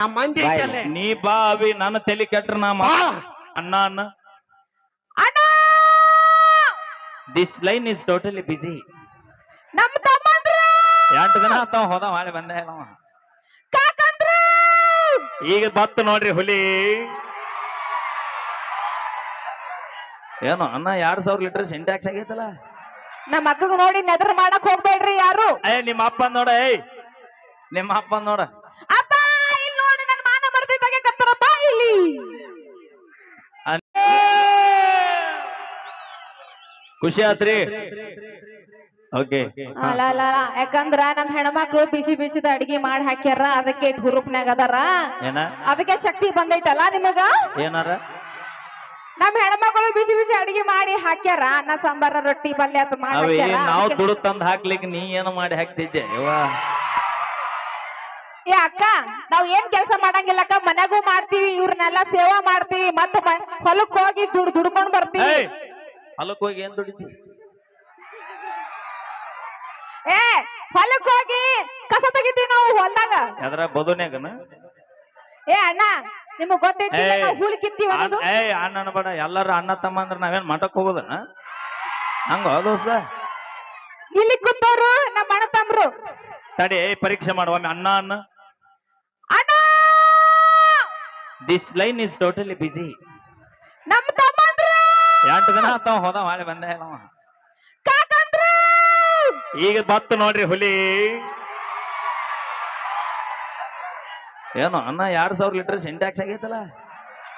ಆ ಮಂದಿ ಬಾಯ್. ಐತಲ್ಲೇ. ನೀ ಬಾವಿ ನನ್ನ ತಲೆ ಕೆಟ್ರ ನಾ ಬಾ. ಅಣ್ಣ ಅಣ್ಣ this line is totally busy. ನಮ್ ತಮ್ಮಂದ್ರ 8 ದಿನ ಆತಾವ ಹೋದ ಮಾಡಿ ಬಂದೆ ಇಲ್ಲ ಅವ. ಕಾಕಂದ್ರ ಈಗ ಬತ್ತು ನೋಡ್ರಿ ಹುಲಿ ಏನು ಅನ್ನ 2000 ಲೀಟರ್ ಸಿಂಟ್ಯಾಕ್ಸ್ ಆಗೈತಲ್ಲ. ನಮ್ಮ ಅಕ್ಕಗ ನೋಡಿ ನೆದರ್ ಮಾಡಕ್ ಹೋಗ್ಬೇಡ್ರಿ ಯಾರು. ನಿಮ್ಮ ಅಪ್ಪ ನೋಡ ನಿಮ್ಮ ಅಪ್ಪ ನೋಡ ಅಪ್ಪ ಇಲ್ಲಿ ನೋಡಿ ನನ್ನ ಮಾನ ಮರ್ದಿದ್ದಾಗೆ ಕತ್ತರಪ್ಪ ಇಲ್ಲಿ. ಖುಷಿ ಆತ್ರಿ. ಓಕೆ ಅಲ್ಲ ಅಲ್ಲ ಯಾಕಂದ್ರ ನಮ್ ಹೆಣ್ಮಕ್ಳು ಬಿಸಿ ಬಿಸಿದ ಅಡಿಗೆ ಮಾಡಿ ಹಾಕ್ಯಾರ, ಅದಕ್ಕೆ ಹುರುಪ್ನ್ಯಾಗ ಅದಾರ, ಏನ ಅದಕ್ಕೆ ಶಕ್ತಿ ಬಂದೈತಲ್ಲ ನಿಮಗ. ಏನಾರ ನಮ್ ಹೆಣ್ಮಕ್ಳು ಬಿಸಿ ಬಿಸಿ ಅಡಿಗೆ ಮಾಡಿ ಹಾಕ್ಯಾರ, ಅನ್ನ ಸಾಂಬಾರ ರೊಟ್ಟಿ ಪಲ್ಯ ಅಂತ ಮಾಡಿ ಅವೇ ಹಾಕ್ಯಾರ. ನಾವು ಅದಕ್ಕೆ- ದುಡ್ಡು ತಂದ್ ಹಾಕ್ಲಿಕ್ಕೆ ನೀ ಏನು ಮಾಡಿ ಹಾಕ್ತಿದ್ದೆ ಯವ್ವ. ಏ ಅಕ್ಕ, ನಾವ್ ಏನ್ ಕೆಲಸ ಮಾಡಂಗಿಲ್ಲಕ್ಕ, ಮನ್ಯಾಗೂ ಮಾಡ್ತೀವಿ, ಇವ್ರನ್ನೆಲ್ಲ ಸೇವಾ ಮಾಡ್ತೀವಿ, ಮತ್ತ ಹೊಲಕ್ ಹೋಗಿ ದುಡ್ಕೊಂಡ್ ಬರ್ತೀವಿ. ಏಯ್ ಹೊಲಕ್ ಹೋಗಿ ಏನ್ ದುಡಿತಿ? ಏ ಹೊಲಕ್ ಹೋಗಿ ಕಸ ತೆಗಿತೀವಿ ನಾವು ಹೊಲ್ದಾಗ. ಅದ್ರ ಬದುನ್ಯಾಗನ ಏ ಅಣ್ಣ, ನಿಮಗ್ ಗೊತ್ತೈತಿ ನಾವು ಹುಲ್ ಕಿತ್ತೀವಿ ಅನ್ನೋದು. ಅಣ್ಣ ಅನ್ಬೇಡ, ಎಲ್ಲಾರು ಅಣ್ಣ ತಮ್ಮ ಅಂದ್ರ ನಾವೇನ್ ಮಠಕ್ ಹೋಗೋದ ಹಂಗ ದೋಸ್ತ. ಇಲ್ಲಿ ಕೂತವ್ರು ನಮ್ಮ ಅಣ್ಣ ತಮ್ರು. ತಡಿ ಪರೀಕ್ಷೆ ಮಾಡುವ ಅಣ್ಣ ಅನ್ನ ಅಣ್ಣ this line is totally busy. ನಮ್ ತಮ್ಮಂದ್ರ 8 ದಿನ ಆತಾವ ಹೋದ ಮಾಡಿ ಬಂದೆ ಇಲ್ಲ ಅವ. ಕಾಕಂದ್ರ ಈಗ ಬತ್ತು ನೋಡ್ರಿ ಹುಲಿ ಏನು ಅನ್ನ 2000 ಲೀಟರ್ ಸಿಂಟ್ಯಾಕ್ಸ್ ಆಗೈತಲ್ಲ.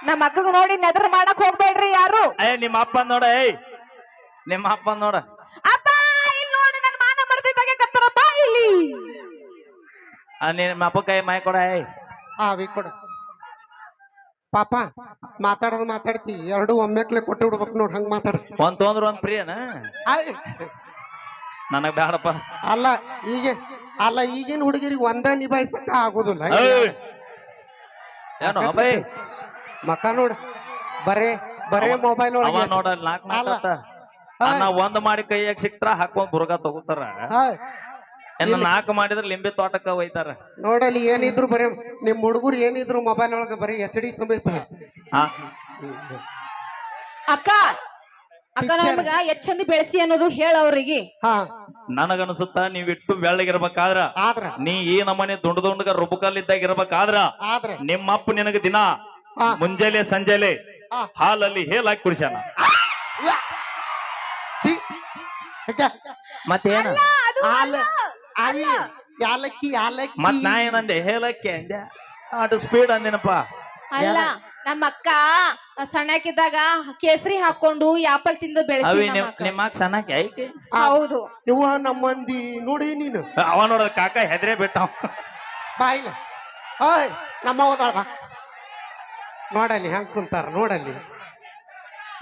ನಮ್ಮ ಅಕ್ಕಗ ನೋಡಿ ನೆದರ್ ಮಾಡಕ್ ಹೋಗ್ಬೇಡ್ರಿ ಯಾರು. ನಿಮ್ಮ ಅಪ್ಪ ನೋಡ ನಿಮ್ಮ ಅಪ್ಪ ನೋಡ ಅಪ್ಪ ಇಲ್ಲಿ ನೋಡಿ ನನ್ನ ಮಾನ ಮರ್ದಿದ್ದಾಗೆ ಕತ್ತರಪ್ಪ ಇಲ್ಲಿ. ನಿಮ್ಮ ಅಪ್ಪ ಕೈ ಮಾಯ ಕೊಡ ಅವಿ ಕೊಡು ಪಾಪ. ಮಾತಾಡೋದು ಮಾತಾಡ್ತಿ, ಎರಡು ಒಮ್ಮೆಕ್ಲೆ ಕೊಟ್ಟು ಬಿಡ್ಬೇಕು ನೋಡ್, ಹಂಗ ಮಾತಾಡ. ಒಂದ್ ತೊಂದ್ರ ಒಂದ್ ಪ್ರಿಯನ ನನಗ್ ಬ್ಯಾಡಪ್ಪ. ಅಲ್ಲ ಈಗಿನ ಹುಡುಗಿರಿಗೆ ಒಂದ ನಿಭಾಯಿಸಕ ಆಗುದಿಲ್ಲ. ಏನು ಅಭಯ್ ಮಕ ನೋಡ, ಬರೇ ಮೊಬೈಲ್ ಅವ ಒಳಗೆ ನೋಡ 4 ಒಂದ್ ಮಾಡಿ ಕೈಯಾಗ ಸಿಕ್ತಾರ ಹಾಕೊಂಡ್ ಬುರ್ಗ ತಗೋತಾರ. ಇನ್ನು 4 ಮಾಡಿದ್ರ ಲಿಂಬೆ ತೋಟಕ್ಕ ಒಯ್ತಾರ. ನೋಡಲ್ಲಿ ಏನಿದ್ರು ಬರೀ ನಿಮ್ ಹುಡುಗರು ಏನಿದ್ರು ಮೊಬೈಲ್ ಒಳಗೆ ಬರೀ HD ಸಮೇತ. ಅಕ್ಕ ನಮಗ ಎಷ್ಟ್ ಚಂದ ಬೆಳೆಸಿ ಅನ್ನೋದು ಹೇಳ ಅವ್ರಿಗೆ. ಹಾ ನನಗನ್ಸುತ್ತ ನೀವಿಟ್ಟು ಬೆಳ್ಳಗಿರ್ಬೇಕಾದ್ರ, ಆದ್ರ ನೀ ಈ ನಮ್ಮನೆ ದುಂಡಗ ರುಬಕಲ್ಲಿದ್ದಾಗ ಇರ್ಬೇಕಾದ್ರ ಆದ್ರ ನಿಮ್ಮಪ್ಪ ನಿನಗ ದಿನ ಮುಂಜಾನೆ ಸಂಜೆಲೆ ಹಾಲಲ್ಲಿ ಹೇಲಾಕಿ ಕುಡಿಸ್ಯಾನ. ಮತ್ತೇನ ಯಾಲಕ್ಕಿ ಮತ್ ನಾ ಏನಂದೆ ಹೇಳಕ್ಕೆ ಅಂದೆ, ಅಷ್ಟು ಸ್ಪೀಡ್ ಅಂದಿನಪ್ಪ. ಅಲ್ಲ ನಮ್ಮ ಅಕ್ಕ ಸಣ್ಣಕ್ಕಿದ್ದಾಗ ಕೇಸರಿ ಹಾಕೊಂಡು ಆಪಲ್ ತಿಂದು ಬೆಳೆಸಿ ಅವಿ ನಮ್ಮ ಅಕ್ಕ. ನಿಮ್ಮ ಸಣ್ಣಕ್ಕೆ ಐತಿ. ಹೌದು ಇವ ನಮ್ಮ ಮಂದಿ ನೋಡಿ ನೀನು ಅವ ನೋಡ ಕಾಕ ಹೆದ್ರೆ ಬಿಟ್ಟ. ಬಾಯಿಲ ಓಯ್ ನಮ್ಮ ಹೋದಾಳ ಬಾ. ನೋಡಲ್ಲಿ ಹೆಂಗ್ ಕುಂತಾರ,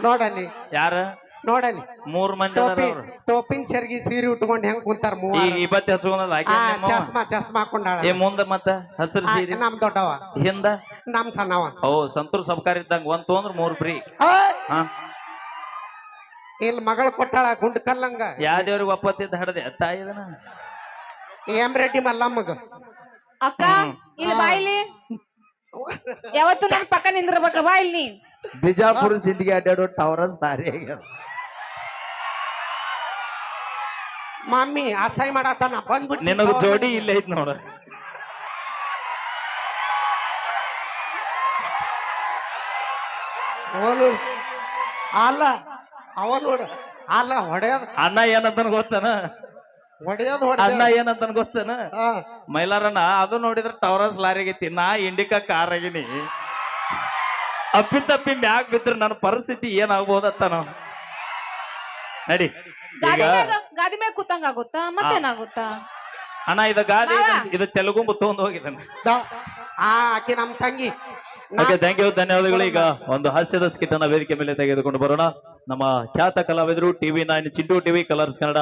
ನೋಡಲ್ಲಿ ಯಾರ ನೋಡಲ್ಲಿ 3 ಮಂದಿ ಅದಾರ ಅವ್ರು. ಟೋಪಿನ್ ಸೆರ್ಗಿ ಸೀರೆ ಉಟ್ಕೊಂಡು ಹೆಂಗ್ ಕುಂತಾರ ಈ ಮೂವರು. ಇವತ್ತೆ ಹಚ್ಕೊಂಡಲ್ಲ ಚಸ್ಮಾ ಹಾಕೊಂಡಾಳ. ಮುಂದ ಮತ್ತ ಹಸಿರು ಸೀರೆ ನಮ್ ದೊಡ್ಡವ, ಹಿಂದ ನಮ್ ಸಣ್ಣವ. ಸಂತೂರ್ ಸಬ್ಕಾರ್ ಇದ್ದಂಗ ಒಂದ್ ತೊಂದ್ರ 3 ಫ್ರೀ. ಇಲ್ಲಿ ಮಗಳು ಕೊಟ್ಟಾಳ ಗುಂಡ್ ಕಲ್ಲಂಗ. ಯಾ ದೇವ್ರಿಗೆ ಒಪ್ಪತ್ತಿದ್ದ ಹಡದೆ ತಾಯಿದನ ಎಂ ರೆಡ್ಡಿ ಮಲ್ಲಮ್ಮಗ. ಅಕ್ಕ ಇಲ್ಲಿ ಬಾಯಿಲಿ ಯಾವತ್ತು ನನ್ ಪಕ್ಕ ನಿಂದಿರ್ಬೇಕ, ಬಾ ಇಲ್ಲಿ. ಬಿಜಾಪುರ ಸಿಂಧಿಗೆ ಅಡ್ಡಾಡೋ ಟವರಸ್ ದಾರಿ ಆಗ್ಯಾರ. ಮಮ್ಮಿ ಅಸಹ್ಯ ಮಾಡತ್ತಾನ, ಬಂದ್ಬಿಟ್ಟು ನಿನಗ ಜೋಡಿ ಇಲ್ಲೇ ಐತ್ ನೋಡ. ಅವ ನೋಡು ಅಲ್ಲ ಹೊಡೆಯೋದು. ಅಣ್ಣ ಏನಂತನ ಗೊತ್ತನ, ಅಣ್ಣ ಏನಂತನ ಗೊತ್ತನ, ಮೈಲಾರಣ್ಣ ಅದು ನೋಡಿದ್ರ ಟವರಸ್ ಲಾರಿಗೈತಿ, ನಾ ಇಂಡಿಕಾ ಕಾರ್ ಆಗಿನಿ. ಅಪ್ಪಿ ಮ್ಯಾಗ್ ಬಿದ್ರ ನನ್ನ ಪರಿಸ್ಥಿತಿ ಏನಾಗ್ಬೋದತ್ತ ನಾವು. ನಡಿ ಗಾದಿ ಮ್ಯಾಗ ಕೂತಂಗ ಆಗುತ್ತಾ, ಮತ್ತೇನಾಗುತ್ತಾ ಅಣ್ಣ. ಇದು ಗಾದಿ ಇದು ತೆಲುಗು ತಗೊಂಡ್ ಹೋಗಿದ್ದಾನೆ. ಆಕಿ ನಮ್ ತಂಗಿ. ಓಕೆ, ಥ್ಯಾಂಕ್ ಯು, ಧನ್ಯವಾದಗಳು. ಈಗ ಒಂದು ಹಾಸ್ಯದ ಸ್ಕಿಟ್ ಅನ್ನ ವೇದಿಕೆ ಮೇಲೆ ತೆಗೆದುಕೊಂಡು ಬರೋಣ. ನಮ್ಮ ಖ್ಯಾತ ಕಲಾವಿದರು TV9 Chintu TV Colors Kannada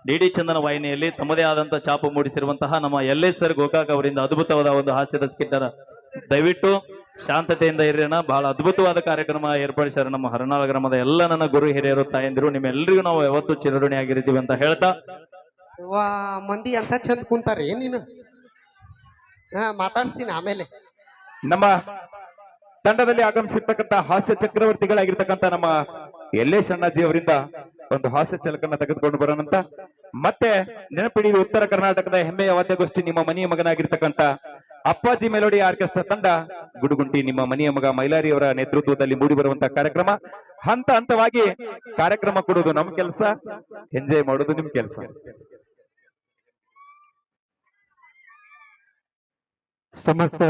DD ಚಂದನ ವಾಹಿನಿಯಲ್ಲಿ ತಮ್ಮದೇ ಆದಂತ ಛಾಪು ಮೂಡಿಸಿರುವಂತಹ ನಮ್ಮ LS ಸರ್ ಗೋಕಾಕ್ ಅವರಿಂದ ಅದ್ಭುತವಾದ ಒಂದು ಹಾಸ್ಯದ ಸ್ಕಿಟ್ ಅನ್ನ ದಯವಿಟ್ಟು ಶಾಂತತೆಯಿಂದ ಇರೋಣ. ಬಹಳ ಅದ್ಭುತವಾದ ಕಾರ್ಯಕ್ರಮ ಏರ್ಪಡಿಸ್ಯಾರ ನಮ್ಮ ಹರನಾಳ ಗ್ರಾಮದ ಎಲ್ಲ ನನ್ನ ಗುರು ಹಿರಿಯರು ತಾಯಂದಿರು. ನಿಮ್ಮೆಲ್ಲರಿಗೂ ನಾವು ಯಾವತ್ತೂ ಚಿರಋಣಿಯಾಗಿರ್ತೀವಿ ಅಂತ ಹೇಳ್ತಾ, ಮಂದಿ ಅಂತ ಚಂದ ಕುಂತಾರ ಏನ್ ನೀನು. ಮಾತಾಡ್ಸ್ತೀನಿ ಆಮೇಲೆ. ನಮ್ಮ ತಂಡದಲ್ಲಿ ಆಗಮಿಸಿರ್ತಕ್ಕಂಥ ಹಾಸ್ಯ ಚಕ್ರವರ್ತಿಗಳಾಗಿರ್ತಕ್ಕಂಥ ನಮ್ಮ ಯಲ್ಲೇಶ್ ಅಣ್ಣಾಜಿ ಅವರಿಂದ ಒಂದು ಹಾಸ್ಯ ಛಲಕನ್ನ ತೆಗೆದುಕೊಂಡು ಬರೋಣಂತ. ಮತ್ತೆ ನೆನಪಿಡಿ, ಉತ್ತರ ಕರ್ನಾಟಕದ ಹೆಮ್ಮೆಯ ವಾದ್ಯಗೋಷ್ಠಿ ನಿಮ್ಮ ಮನೆಯ ಮಗನಾಗಿರ್ತಕ್ಕಂಥ ಅಪ್ಪಾಜಿ ಮೆಲೋಡಿ ಆರ್ಕೆಸ್ಟ್ರಾ ತಂಡ ಗುಡುಗುಂಟಿ ನಿಮ್ಮ ಮನೆಯ ಮಗ ಮೈಲಾರಿ ಅವರ ನೇತೃತ್ವದಲ್ಲಿ ಮೂಡಿ ಬರುವಂತಹ ಕಾರ್ಯಕ್ರಮ. ಹಂತ ಹಂತವಾಗಿ ಕಾರ್ಯಕ್ರಮ ಕೊಡೋದು ನಮ್ ಕೆಲಸ, ಎಂಜಾಯ್ ಮಾಡೋದು ನಿಮ್ ಕೆಲಸ. ಸಮಸ್ತ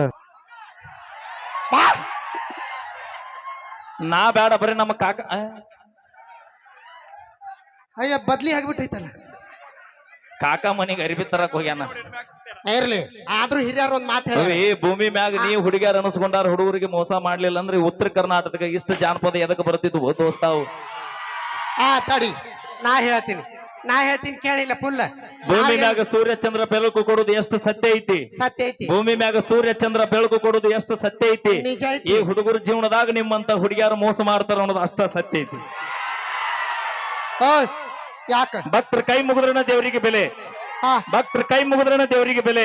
ನಾ ಬೇಡ ಬರೀ ನಮ್ಮ ಕಾಕ ಅಯ್ಯ ಬದ್ಲಿ ಆಗ್ಬಿಟ್ಟೈತಲ್ಲ. ಕಾಕ ಮನಿಗೆ ಅರಿಬಿ ತರಕ್ ಹೋಗ್ಯಾನ. ಇರ್ಲಿ, ಆದ್ರೂ ಹಿರಿಯರು ಒಂದ್ ಮಾತು ಹೇಳಿ. ಈ ಭೂಮಿ ಮ್ಯಾಗ ನೀವು ಹುಡುಗಿಯರ್ ಅನಿಸ್ಕೊಂಡಾರ, ಹುಡುಗರಿಗೆ ಮೋಸ ಮಾಡ್ಲಿಲ್ಲ ಅಂದ್ರೆ ಉತ್ತರ ಕರ್ನಾಟಕಕ್ಕೆ ಇಷ್ಟು ಜಾನಪದ ಎದಕ್ಕೆ ಬರ್ತಿದ್ವು ದೋಸ್ತಾವು? ತಡಿ, ನಾ ಹೇಳ್ತೀನಿ ಕೇಳಿಲ್ಲ. ಫುಲ್ ಭೂಮಿ ಮ್ಯಾಗ ಸೂರ್ಯ ಚಂದ್ರ ಬೆಳಕು ಕೊಡುದು ಎಷ್ಟು ಸತ್ಯ ಐತಿ? ಸತ್ಯ ಐತಿ. ಭೂಮಿ ಮ್ಯಾಗ ಸೂರ್ಯ ಚಂದ್ರ ಬೆಳಕು ಕೊಡುದು ಎಷ್ಟು ಸತ್ಯ ಐತಿ? ನಿಜ ಐತಿ. ಈ ಹುಡುಗರ ಜೀವನದಾಗ ನಿಮ್ಮಂತ ಹುಡುಗಿಯರು ಮೋಸ ಮಾಡ್ತಾರ ಅನ್ನೋದು ಅಷ್ಟ ಸತ್ಯ ಐತಿ. ಯಾಕ ಭಕ್ತರ ಕೈ ಮುಗಿದ್ರನ ದೇವರಿಗೆ ಬೆಲೆ, ಭಕ್ತರ ಕೈ ಮುಗಿದ್ರನ ದೇವರಿಗೆ ಬೆಲೆ.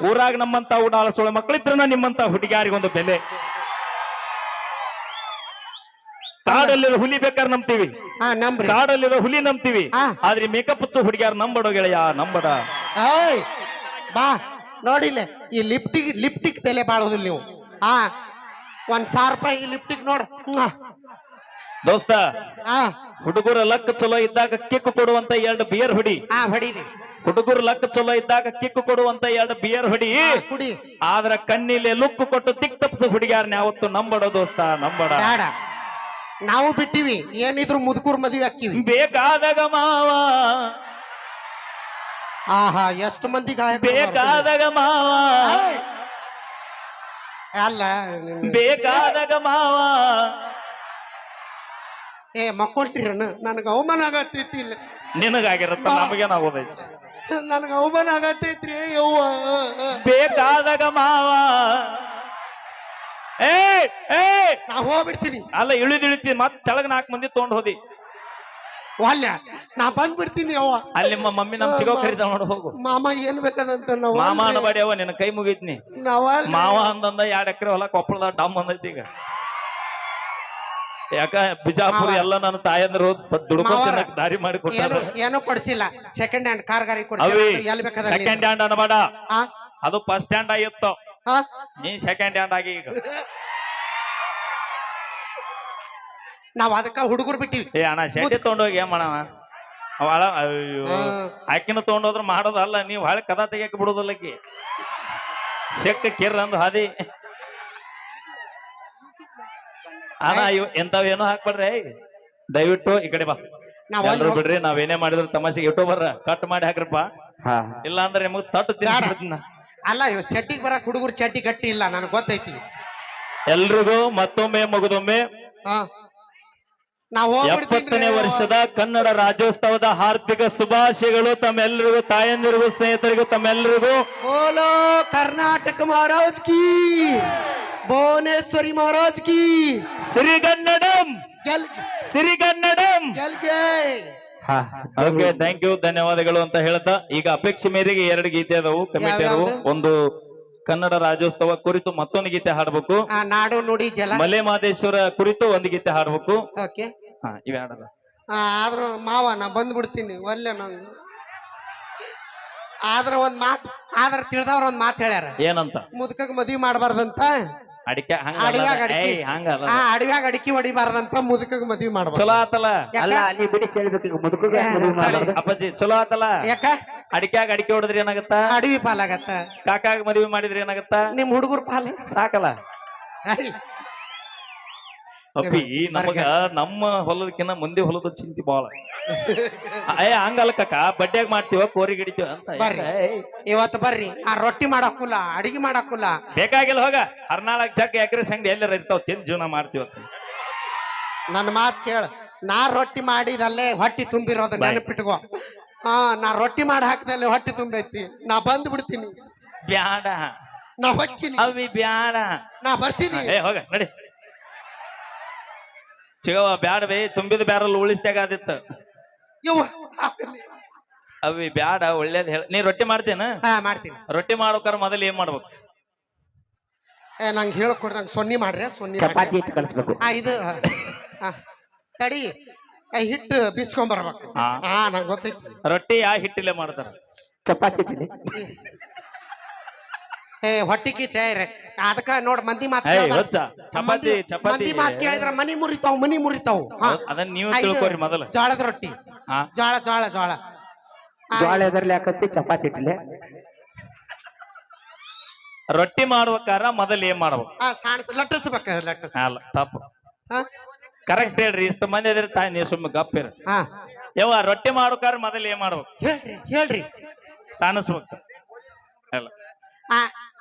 ಊರಾಗ ನಮ್ಮಂತ ಉಡಾಳ ಸೋಳ ಮಕ್ಕಳಿದ್ರನ ನಿಮ್ಮಂತ ಹುಡುಗಿಯಾರಿಗೊಂದು ಬೆಲೆ. ಕಾಡಲ್ಲಿರೋ ಹುಲಿ ಬೇಕಾದ್ರೆ ನಂಬ್ತೀವಿ, ಕಾಡಲ್ಲಿರೋ ಹುಲಿ ನಂಬ್ತೀವಿ, ಆದ್ರೆ ಮೇಕಪ್ ಹಚ್ಚು ಹುಡುಗಿಯಾರ ನಂಬಡೋ ಗೆಳೆಯ, ನಂಬಡ. ಬಾ ನೋಡಿಲ್ಲ, ಈ ಲಿಪ್ಟಿಕ್ ಬೆಲೆ ಬಾಳೋದಿಲ್ಲ ನೀವು. 1,000 ರೂಪಾಯಿ ಲಿಪ್ಟಿಕ್ ನೋಡ ದೋಸ್ತ. ಹುಡುಗರ ಲಕ್ ಚಲೋ ಇದ್ದಾಗ ಕಿಕ್ಕು ಕೊಡುವಂತ 2 ಬಿಯರ್ ಹೊಡಿ. ಹೊಡೀರಿ. ಹುಡುಗರು ಲಕ್ ಚಲೋ ಇದ್ದಾಗ ಕಿಕ್ಕು ಕೊಡುವಂತ 2 ಬಿಯರ್ ಹೊಡಿ. ಕುಡಿ. ಆದ್ರ ಕಣ್ಣಿಲೆ ಲುಕ್ಕು ಕೊಟ್ಟು ದಿಕ್ ತಪ್ಸು ಹುಡುಗಿಯಾರನ್ನ ಯಾವತ್ತು ನಂಬಡ ದೋಸ್ತ, ನಂಬಡ. ಬೇಡ, ನಾವು ಬಿಟ್ಟಿವಿ. ಏನಿದ್ರು ಮುದುಕೂರ್ ಮದುವೆ ಹಾಕಿವಿ. ಬೇಕಾದಾಗ ಮಾವ, ಆಹಾ ಎಷ್ಟು ಮಂದಿ ಬೇಕಾದಾಗ ಮಾವ, ಅಲ್ಲ ಬೇಕಾದಾಗ ಮಾವ. ಮಕ್ಕೊಳ್ತೀರಣ್ಣ, ನನಗ ಅವಮಾನ ಆಗತ್ತೈತಿ. ಇಲ್ಲ ನಿನಗಾಗಿರತ್ತ, ನಮಗೇನಾಗೋದೈತಿ? ನನಗ ಅವಮಾನ ಆಗತ್ತೈತ್ರಿ ಯವ್ವ. ಬೇಕಾದಾಗ ಮಾವ. ನಾ ಹೋಗ್ಬಿಡ್ತೀನಿ. ಅಲ್ಲ, ಇಳಿತೀನಿ ಮತ್ ತೆಳಗ್ 4 ಮಂದಿ ತಗೊಂಡ್ ಹೋದಿ. ಅಲ್ಲ, ನಾ ಬಂದ್ಬಿಡ್ತೀನಿ ಅವ್ವ. ಅಲ್ಲಿ ನಿಮ್ಮ ಮಮ್ಮಿ ನಮ್ ಚಿಗೋ ಕರಿತಾಳ ನೋಡು, ಹೋಗು. ಮಾಮ ಏನ್ ಬೇಕದಂತ ಮಾಮ ಅನ್ಬೇಡಿ ಅವ್ವ, ನಿನ್ನ ಕೈ ಮುಗಿತ್ನಿ. ಮಾವ ಅಂದಂದ 2 ಎಕರೆ ಹೊಲ ಕೊಪ್ಪಳದ ಡಮ್ ಅಂದೈತಿ ಈಗ. ಯಾಕ ಬಿಜಾಪುರ ಎಲ್ಲ ನನ್ನ ತಾಯಂದ್ರು ದುಡ್ಕೊಂಡ್ ದಾರಿ ಮಾಡಿ ಕೊಟ್ಟಾರ. ಏನೋ ಕೊಡ್ಸಿಲ್ಲ, ಸೆಕೆಂಡ್ ಹ್ಯಾಂಡ್ ಕಾರ್ ಗಾರಿ ಸೆಕೆಂಡ್ ಹ್ಯಾಂಡ್ ಅನ್ಬೇಡ, ಅದು ಫಸ್ಟ್ ಹ್ಯಾಂಡ್ ಆಗಿತ್ತು. ನೀ ಸೆಕೆಂಡ್ ಹ್ಯಾಂಡ್ ಆಗಿ ಈಗ. ನಾವ್ ಅದಕ್ಕ ಹುಡುಗರು ಬಿಟ್ಟಿವಿ. ಅಣ್ಣ ಶೆಟ್ಟಿ ತಗೊಂಡೋಗಿ ಏನ್ ಮಾಡವ? ಆಕಿನ ತಗೊಂಡೋದ್ರ ಮಾಡೋದಲ್ಲ, ನೀವು ಹಳೆ ಕದ ತೆಗಿಯಕ್ ಬಿಡುದಿಲ್ಲಕಿ. ಸೆಕ್ಕ ಕಿರ್ ಅಂದ್ ಹಾದಿ ಅಣ್ಣ. ಎಂತಾವೇನೋ ಹಾಕ್ಬೇಡ್ರಿ, ದಯವಿಟ್ಟು ಈ ಕಡೆ ಬಾ. ಎಲ್ರು ಬಿಡ್ರಿ, ನಾವೇನೇ ಮಾಡಿದ್ರು ತಮಾಷೆಗೆ ಯೂಟ್ಯೂಬರ್ ಕಟ್ ಮಾಡಿ ಹಾಕ್ರಪ್ಪ, ಇಲ್ಲ ಅಂದ್ರೆ ನಿಮಗ್ ತಟ್ಟು ತಿನ್ನ. ಅಲ್ಲ, ಇವ್ ಸೆಟ್ಟಿಗೆ ಬರಕ್ ಹುಡುಗರು ಚಟ್ಟಿ ಗಟ್ಟಿ ಇಲ್ಲ, ನನಗೆ ಗೊತ್ತೈತಿ. ಎಲ್ರಿಗೂ ಮತ್ತೊಮ್ಮೆ ಮಗದೊಮ್ಮೆ 70ನೇ ವರ್ಷದ ಕನ್ನಡ ರಾಜ್ಯೋತ್ಸವದ ಹಾರ್ದಿಕ ಶುಭಾಶಯಗಳು ತಮ್ಮೆಲ್ಲರಿಗೂ, ತಾಯಂದಿರಿಗೂ, ಸ್ನೇಹಿತರಿಗೂ, ತಮ್ಮೆಲ್ಲರಿಗೂ. ಬೋಲೋ ಕರ್ನಾಟಕ ಮಹಾರಾಜ್ ಕಿ, ಭುವನೇಶ್ವರಿ ಮಹಾರಾಜ್ ಕಿ, ಸಿರಿಗನ್ನಡಂ, ಸಿರಿಗನ್ನಡಂ. ಓಕೆ, ಥ್ಯಾಂಕ್ ಯು, ಧನ್ಯವಾದಗಳು ಅಂತ ಹೇಳ್ತಾ, ಈಗ ಅಪೇಕ್ಷೆ ಮೇರೆಗೆ 2 ಗೀತೆ ಅದಾವು, ಕಮಿಟಿ ಅದಾವು. ಒಂದು ಕನ್ನಡ ರಾಜ್ಯೋತ್ಸವ ಕುರಿತು ಮತ್ತೊಂದು ಗೀತೆ ಹಾಡ್ಬೇಕು, ನಾಡು ನುಡಿ ಜಲ ಮಲೆ ಮಹದೇಶ್ವರ ಕುರಿತು ಒಂದು ಗೀತೆ ಹಾಡ್ಬೇಕು. ಇವೆ ಹಾಡಲ್ಲ. ಆದ್ರೂ ಮಾವ ನಾ ಬಂದ್ಬಿಡ್ತೀನಿ ಒಲ್ಲೆ. ನಂಗೆ ಆದ್ರ ಒಂದ್ ಮಾತ್, ಆದ್ರ ತಿಳಿದವ್ರ ಒಂದ್ ಮಾತು ಹೇಳ್ಯಾರ. ಏನಂತ? ಮುದುಕಗ್ ಮದ್ವಿ ಮಾಡಬಾರ್ದಂತ. ಅಡವ್ಯಾಗ ಅಡಿಕೆ ಹೊಡಿಬಾರ್ದಂತ, ಮುದುಕಗ್ ಮದ್ವಿ ಮಾಡ್ಬಾರ್ದು. ಚಲೋ ಆತಲ್ಲ? ಅಲ್ಲ, ಅಲ್ಲಿ ಬಿಡಿಸಿ ಹೇಳ್ಬೇಕು, ಮುದುಕಗ ಅಪ್ಪಾಜಿ ಚಲೋ ಆತಲ್ಲ? ಯಾಕ ಅಡಿಕ್ಯಾಗ ಅಡಿಕೆ ಹೊಡೆದ್ರಿ ಏನಾಗತ್ತ? ಅಡವಿ ಪಾಲಾಗತ್ತ. ಕಾಕಾಗ ಮದ್ವಿ ಮಾಡಿದ್ರಿ ಏನಾಗತ್ತ? ನಿಮ್ ಹುಡುಗರು ಪಾಲ ಸಾಕಲ್ಲ. ಅಪ್ಪಿ, ನಮಗ ನಮ್ಮ ಹೊಲದಕ್ಕಿನ್ನ ಮಂದಿ ಹೊಲದ ಚಿಂತೆ ಬಾಳ. ಹಂಗಲ್ಲ ಕಾಕ, ಬಡ್ಡ್ಯಾಗ ಮಾಡ್ತೀವ, ಕೋರಿ ಗಿಡಿತೀವ ಅಂತ. ಇವತ್ತು ಬರ್ರಿ, ಆ ರೊಟ್ಟಿ ಮಾಡಾಕುಲ್ಲ, ಅಡಿಗೆ ಮಾಡಾಕುಲ್ಲ. ಬೇಕಾಗಿಲ್ಲ, ಹೋಗ ಹರ್ನಾಳಕ್ ಜಗ್ ಎಕರೆ ಸಂಗಡಿ ಎಲ್ಲರ ಇರ್ತಾವ, ತಿಂದ್ ಜೀವನ ಮಾಡ್ತೀವತ್ತ. ನನ್ನ ಮಾತ್ ಕೇಳ, ನಾ ರೊಟ್ಟಿ ಮಾಡಿದಲ್ಲೇ ಹೊಟ್ಟಿ ತುಂಬಿರೋದು ನೆನಪಿಟ್ಕೋ. ನಾ ರೊಟ್ಟಿ ಮಾಡಿ ಹಾಕಿದಲ್ಲಿ ಹೊಟ್ಟಿ ತುಂಬೈತಿ. ನಾ ಬಂದ್ ಬಿಡ್ತೀನಿ. ಬ್ಯಾಡ, ನಾ ಹೊಕ್ಕಿನಿ. ಅವಿ ಬ್ಯಾಡ, ನಾ ಬರ್ತೀನಿ. ಹೋಗ ನಡಿ ಚಿಗವ. ಬ್ಯಾಡ ಬೇ, ತುಂಬಿದ ಬ್ಯಾರಲ್ ಉಳಿಸ್ದಾಗ ಆದಿತ್ತು. ಅವಿ ಬ್ಯಾಡ, ಒಳ್ಳೇದ್ ಹೇಳ. ನೀ ರೊಟ್ಟಿ ಮಾಡ್ತೇನ? ಮಾಡ್ತೀನಿ. ರೊಟ್ಟಿ ಮಾಡೋಕಾರ ಮೊದಲು ಏನ್ ಮಾಡ್ಬೇಕು? ನಂಗೆ ಹೇಳ್ಕೊಡ್ರಿ, ನಂಗೆ ಸೊನ್ನಿ ಮಾಡ್ರಿ, ಸೊನ್ನಿ ಮಾಡ್ರಿ. ಚಪಾತಿ ಹಿಟ್ಟು ಕಲಿಸ್ಬೇಕು. ಇದು ತಡಿ, ಹಿಟ್ಟು ಬಿಸ್ಕೊಂಬರ್ಬೇಕು. ಹಾ ನಂಗೆ ಗೊತ್ತೈತಿ. ರೊಟ್ಟಿ ಯಾವ ಹಿಟ್ಟಿಲೆ ಮಾಡ್ತಾರ? ಚಪಾತಿ ಹಿಟ್ಟಿಲಿ ಹೊಟ್ಟಿಗೆ ಚಾಯ್ರೆ ಅದಕ್ಕ ನೋಡ್ ಮಂದಿ ಮಾತು ಚಪಾತಿ ಚಪಾತಿ ಮಂದಿ ಮಾತು ಕೇಳಿದ್ರ ಮನಿ ಮುರಿತಾವ್. ಅದನ್ನ ನೀವು ತಿಳ್ಕೊರಿ ಮೊದಲ. ಜೋಳದ ರೊಟ್ಟಿ, ಜೋಳ ಜೋಳ ಜೋಳ ಜೋಳ ಎದರ್ಲಿ ಹಾಕತ್ತಿ ಚಪಾತಿ ಹಿಟ್ಟಿಲೆ. ರೊಟ್ಟಿ ಮಾಡ್ಬೇಕಾರ ಮೊದಲ್ ಏನ್ ಮಾಡ್ಬೇಕು? ಲಟ್ಟಿಸ್ಬೇಕ. ಅಲ್ಲ, ತಪ್ಪು. ಕರೆಕ್ಟ್ ಹೇಳ್ರಿ. ಇಷ್ಟ ಮಂದಿ ಇದ್ರೆ ತಾಯಿ ನೀವು ಸುಮ್ಮನೆ ಗಪ್ಪಿರ. ಯವ್ವ, ರೊಟ್ಟಿ ಮಾಡ್ಬೇಕಾರ ಮೊದಲ್ ಏನ್ ಮಾಡ್ಬೇಕು? ಹೇಳ್ರಿ. ಸಾಣಿಸ್ಬೇಕು. ಅಲ್ಲ,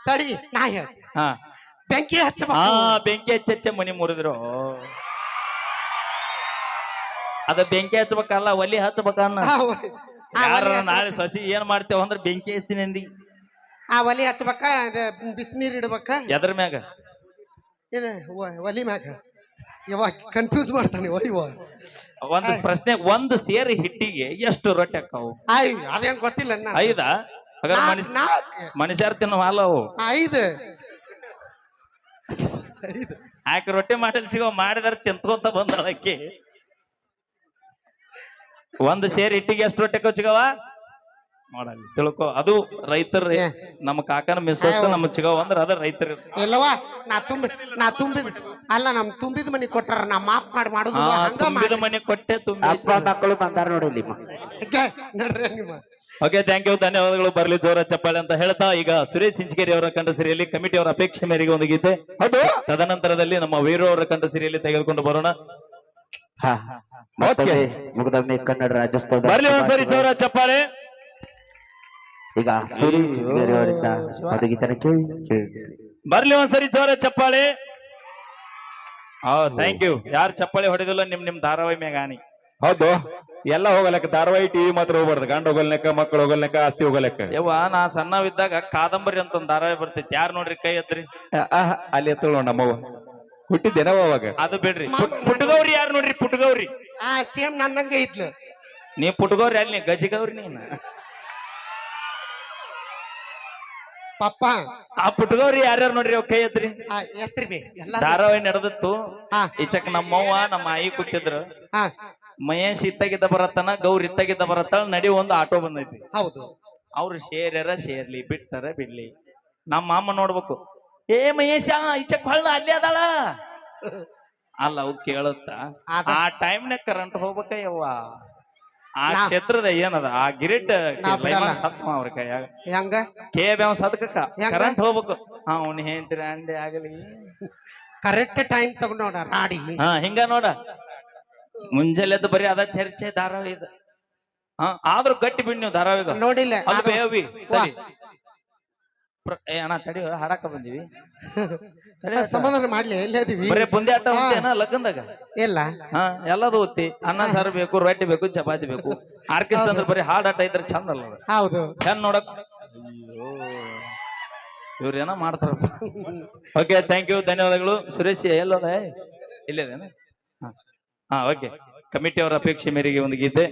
ತಡಿ ನಾ ಹೇಳ. ಬೆಂಕಿ ಹಚ್ಚಬೇಕು. ಬೆಂಕಿ ಹಚ್ಚ ಮನಿ ಮುರಿದ್ರು. ಅದ ಬೆಂಕಿ ಹಚ್ಬೇಕಲ್ಲ, ಒಲಿ ಹಚ್ಬೇಕನ್ನ. ಯಾರ ನಾಳೆ ಸಸಿ ಏನ್ ಮಾಡ್ತೇವ ಅಂದ್ರ ಬೆಂಕಿ ಹಚ್ತೀನಿ ಅಂದಿ. ಒಲಿ ಹಚ್ಬೇಕ, ಬಿಸಿನೀರ್ ಇಡ್ಬೇಕ. ಎದ್ರ ಮ್ಯಾಗ? ಇದು ಒಲಿ ಮ್ಯಾಗ. ಇವಾಗ ಕನ್ಫ್ಯೂಸ್ ಮಾಡ್ತಾನೆ. ಒಂದ್ ಪ್ರಶ್ನೆ, ಒಂದ್ ಸೇರಿ ಹಿಟ್ಟಿಗೆ ಎಷ್ಟು ರೊಟ್ಟಿ ಹಾಕಾವು? ಅದೇನ್ ಗೊತ್ತಿಲ್ಲ. 5? ಮನುಷ್ಯರ್ ತಿನ್ನೋ ಹಾಲು ಅವು 5. ಆಕೆ ರೊಟ್ಟಿ ಮಾಡಿದಾರ ತಿಂತ್ಕೊಂತ ಬಂದಳಕ್ಕೆ. ಒಂದ್ ಸೇರಿ ಹಿಟ್ಟಿಗೆ ಎಷ್ಟು ರೊಟ್ಟಿ ಕೊಚ್ಚಿಗವ ನೋಡಲ್ಲಿ ತಿಳ್ಕೊ. ಅದು ರೈತರ, ನಮ್ಮ ಕಾಕನ ಮಿಸ್ಸಸ್ ನಮ್ಮ ಚಿಗವ ಅಂದ್ರ ಅದ ರೈತರ. ಇಲ್ಲವಾ, ನಾ ತುಂಬಿದ ಅಲ್ಲ, ನಮ್ ತುಂಬಿದ ಮನಿ ಕೊಟ್ಟಾರ, ನಾ ಮಾಪ್ ಮಾಡುದು. ತುಂಬಿದ ಮನಿ ಕೊಟ್ಟೆ ಅಪ್ಪ ಮಕ್ಕಳು ಬಂದಾರ ನೋಡಿ. ನೋಡ್ರಿ ನಿಮ್ಮ. ಓಕೆ, ಥ್ಯಾಂಕ್ ಯು, ಧನ್ಯವಾದಗಳು. ಬರ್ಲಿ ಜೋರ ಚಪ್ಪಾಳೆ ಅಂತ ಹೇಳ್ತಾ ಈಗ ಸುರೇಶ್ ಸಿಂಚಗೇರಿ ಅವರ ಕಂಠ ಸಿರಿಯಲ್ಲಿ ಕಮಿಟಿ ಅವರ ಅಪೇಕ್ಷೆ ಮೇರೆಗೆ ಒಂದು ಗೀತೆ, ಅದು ತದನಂತರದಲ್ಲಿ ನಮ್ಮ ವೀರು ಅವರ ಕಂಠ ಸಿರಿಯಲ್ಲಿ ತೆಗೆದುಕೊಂಡು ಬರೋಣ. ಮುಗ್ದೊಮ್ಮೆ ಕನ್ನಡ ರಾಜ್ಯೋತ್ಸವ. ಬರ್ಲಿ ಒಂದ್ಸರಿ ಜೋರ ಚಪ್ಪಾಳೆ. ಈಗ ಸುರೇಶ್ ಸಿಂಚಗೇರಿ ಅವರಿಂದ ಅದು ಗೀತನ ಕೇಳಿ. ಬರ್ಲಿ ಒಂದ್ಸರಿ ಜೋರ ಚಪ್ಪಾಳೆ. Thank you. ಯಾರು ಚಪ್ಪಾಳೆ ಹೊಡೆದಿಲ್ಲ ನಿಮ್ ಧಾರಾವಾಹಿ ಮ್ಯಾಗಾನಿ. ಹೌದು, ಎಲ್ಲ ಹೋಗಲೆಕ್ಕ. ಧಾರಾವಾಹಿ ಟಿವಿ ಮಾತ್ರ ಹೋಗ್ಬಾರ್ದು. ಗಂಡ ಹೋಗಲ್ಲೆಕ್ಕ, ಮಕ್ಕಳು ಹೋಗಲ್ಲೆಕ್ಕ, ಆಸ್ತಿ ಹೋಗಲೆಕ್ಕ. ಯವ್ವ, ನಾ ಸಣ್ಣವಿದ್ದಾಗ ಕಾದಂಬರಿ ಅಂತ ಒಂದ್ ಧಾರಾವಾಹಿ ಬರ್ತೈತಿ. ಯಾರು ನೋಡ್ರಿ ಕೈ ಎತ್ರಿ. ಅಲ್ಲಿ ಎತ್ತಳು ನಮ್ಮವ್ವ ಹುಟ್ಟಿದ್ದೇನವ ಅವಾಗ. ಅದು ಬಿಡ್ರಿ. ಪುಟ್ಟಗೌರಿ ಯಾರು ನೋಡ್ರಿ? ಪುಟ್ಟಗೌರಿ ಸೇಮ್ ನನ್ನಂಗ ಇದ್ಲು. ನೀ ಪುಟ್ಟಗೌರಿ ಅಲ್ಲಿ, ನೀ ಗಜಿಗೌರಿ ನೀನ. ಪಪ್ಪ ಆ ಪುಟ್ಟಗೌರಿ ಯಾರ್ಯಾರು ನೋಡ್ರಿ? ಅವ್ ಕೈ ಎತ್ರಿ. ಧಾರಾವಾಹಿ ನಡೆದಿತ್ತು. ಈಚಕ್ ನಮ್ಮವ್ವ ನಮ್ಮ ಆಯಿ ಕೂತಿದ್ರು. ಮಹೇಶ್ ಇತ್ತಾಗಿದ್ದ ಬರತ್ತನ, ಗೌರಿ ಇತ್ತಾಗಿದ್ದ ಬರತ್ತಾಳ. ನಡಿ ಒಂದು ಆಟೋ ಬಂದೈತಿ. ಹೌದು, ಅವ್ರು ಸೇರ್ಯಾರ ಸೇರ್ಲಿ, ಬಿಟ್ಟಾರ ಬಿಡ್ಲಿ. ನಮ್ಮ ಅಮ್ಮ ನೋಡ್ಬೇಕು, ಏ ಮಹೇಶ ಈಚಕ್ ಹೊಳ್ಳ ಅಲ್ಲಿ ಅದಾಳ ಅಲ್ಲ. ಅವ್ ಕೇಳುತ್ತ ಆ ಟೈಮ್ನಾಗ ಕರೆಂಟ್ ಹೋಗ್ಬೇಕ. ಯವ್ವ, ಆ ಕ್ಷೇತ್ರದ ಏನದ ಆ ಗಿರಿಟ್ ಸತ್ಮ ಅವ್ರ ಕೈಯಾಗ. ಹೆಂಗ ಕೇಬ್ಯಾವ ಸದಕ ಕರೆಂಟ್ ಹೋಗ್ಬೇಕು. ಅವ್ನ ಹೇಳ್ತೀರ ಅಂಡೆ ಆಗಲಿ, ಕರೆಕ್ಟ್ ಟೈಮ್ ತಗೊಂಡ ರಾಡಿ. ಹಿಂಗ ನೋಡ, ಮುಂಜಾನೆದ್ದು ಬರೀ ಅದ ಚರ್ಚೆ ಧಾರಾವಾಹಿ ಇದು. ಆದ್ರೂ ಗಟ್ಟಿ ಬಿಡ್ ನೀವು ಧಾರಾವಾಹಿಗ ನೋಡಿಲ್ಲ. ಅದು ಬೇವಿ ಅಣ್ಣ ತಡಿ, ಹಾಡಾಕ ಬಂದಿವಿ. ಸಮಾಧಾನ ಮಾಡ್ಲಿ. ಎಲ್ಲದೀವಿ ಬರೇ ಬುಂದಿ ಆಟ ಓದ್ತೇನ ಲಗ್ನದಾಗ? ಇಲ್ಲ, ಎಲ್ಲದು ಓದ್ತಿ. ಅನ್ನ ಸಾರು ಬೇಕು, ರೊಟ್ಟಿ ಬೇಕು, ಚಪಾತಿ ಬೇಕು. ಆರ್ಕೆಸ್ಟ್ರಾ ಅಂದ್ರೆ ಬರೀ ಹಾಡಾಟ ಇದ್ರೆ ಚಂದ ಅಲ್ಲ. ಹೌದು, ಹೆಣ್ ನೋಡಕ್. ಅಯ್ಯೋ, ಇವ್ರೇನೋ ಮಾಡ್ತಾರಪ್ಪ. ಓಕೆ, ಥ್ಯಾಂಕ್ ಯು, ಧನ್ಯವಾದಗಳು. ಸುರೇಶ್ ಎಲ್ಲೋದ? ಇಲ್ಲೇದೇನ? ಓಕೆ. ಕಮಿಟಿ ಅವರ ಅಪೇಕ್ಷೆ ಮೇರೆಗೆ ಒಂದು ಗೀತೆ.